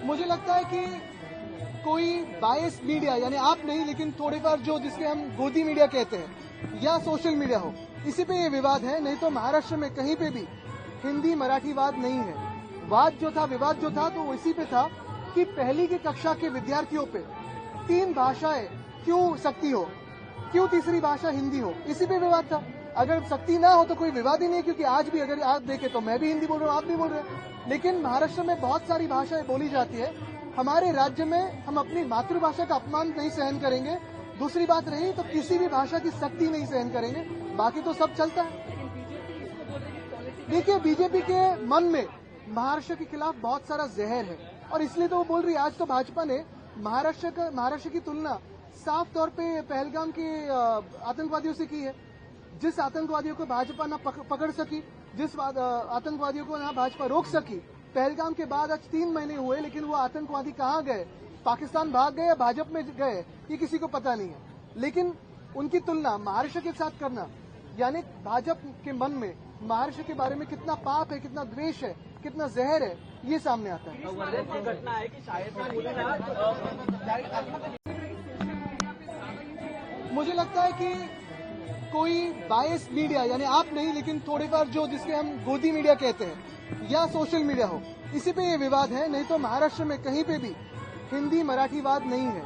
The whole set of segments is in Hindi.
मुझे लगता है कि कोई बायस मीडिया, यानी आप नहीं लेकिन थोड़ी बार जो जिसके हम गोदी मीडिया कहते हैं या सोशल मीडिया हो, इसी पे ये विवाद है। नहीं तो महाराष्ट्र में कहीं पे भी हिंदी मराठी वाद नहीं है। वाद जो था, विवाद जो था, तो वो इसी पे था कि पहली की कक्षा के विद्यार्थियों पे 3 भाषाएं क्यों सकती हो, क्यों तीसरी भाषा हिंदी हो, इसी पे विवाद था। अगर सक्ति ना हो तो कोई विवाद ही नहीं, क्योंकि आज भी अगर आप देखें तो मैं भी हिंदी बोल रहा हूँ, आप भी बोल रहे हैं। लेकिन महाराष्ट्र में बहुत सारी भाषाएं बोली जाती है। हमारे राज्य में हम अपनी मातृभाषा का अपमान नहीं सहन करेंगे। दूसरी बात रही तो किसी भी भाषा की सख्ती नहीं सहन करेंगे, बाकी तो सब चलता है। देखिए, बीजेपी के मन में महाराष्ट्र के खिलाफ बहुत सारा जहर है और इसलिए तो वो बोल रही है। आज तो भाजपा ने महाराष्ट्र की तुलना साफ तौर पे पहलगाम के आतंकवादियों से की है। जिस आतंकवादियों को भाजपा ना पकड़ सकी, जिस आतंकवादियों को ना भाजपा रोक सकी, पहलगाम के बाद आज 3 महीने हुए, लेकिन वो आतंकवादी कहाँ गए, पाकिस्तान भाग गए या भाजपा में गए, ये किसी को पता नहीं है। लेकिन उनकी तुलना महाराष्ट्र के साथ करना, यानी भाजपा के मन में महाराष्ट्र के बारे में कितना पाप है, कितना द्वेष है, कितना जहर है, ये सामने आता है। घटना है कि शायद मुझे लगता है कि कोई बायस मीडिया, यानी आप नहीं लेकिन थोड़ी बार जो जिसके हम गोदी मीडिया कहते हैं या सोशल मीडिया हो, इसी पे ये विवाद है। नहीं तो महाराष्ट्र में कहीं पे भी हिंदी मराठी वाद नहीं है।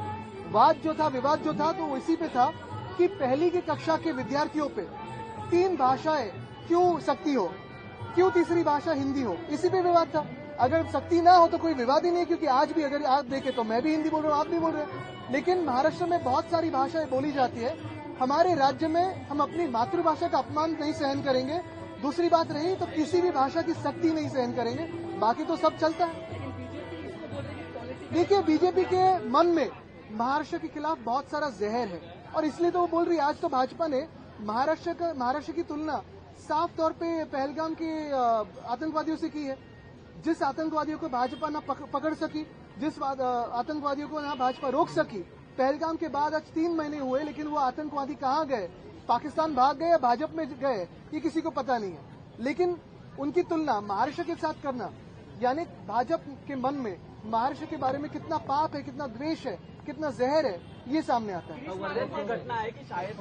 वाद जो था, विवाद जो था, तो वो इसी पे था कि पहली की कक्षा के विद्यार्थियों पे 3 भाषाएं क्यों सकती हो, क्यों तीसरी भाषा हिंदी हो, इसी पे विवाद था। अगर सक्ति ना हो तो कोई विवाद ही नहीं, क्योंकि आज भी अगर आप देखें तो मैं भी हिंदी बोल रहा हूँ, आप भी बोल रहे हैं। लेकिन महाराष्ट्र में बहुत सारी भाषाएं बोली जाती है। हमारे राज्य में हम अपनी मातृभाषा का अपमान नहीं सहन करेंगे। दूसरी बात रही तो किसी भी भाषा की सख्ती नहीं सहन करेंगे, बाकी तो सब चलता है। देखिए, बीजेपी के मन में महाराष्ट्र के खिलाफ बहुत सारा जहर है और इसलिए तो वो बोल रही है। आज तो भाजपा ने महाराष्ट्र की तुलना साफ तौर पे पहलगाम के आतंकवादियों से की है। जिस आतंकवादियों को भाजपा ना पकड़ सकी, जिस आतंकवादियों को ना भाजपा रोक सकी, पहलगाम के बाद आज 3 महीने हुए, लेकिन वो आतंकवादी कहाँ गए, पाकिस्तान भाग गए या भाजपा में गए, ये किसी को पता नहीं है। लेकिन उनकी तुलना महाराष्ट्र के साथ करना, यानी भाजपा के मन में महाराष्ट्र के बारे में कितना पाप है, कितना द्वेष है, कितना जहर है, ये सामने आता है। घटना है कि शायद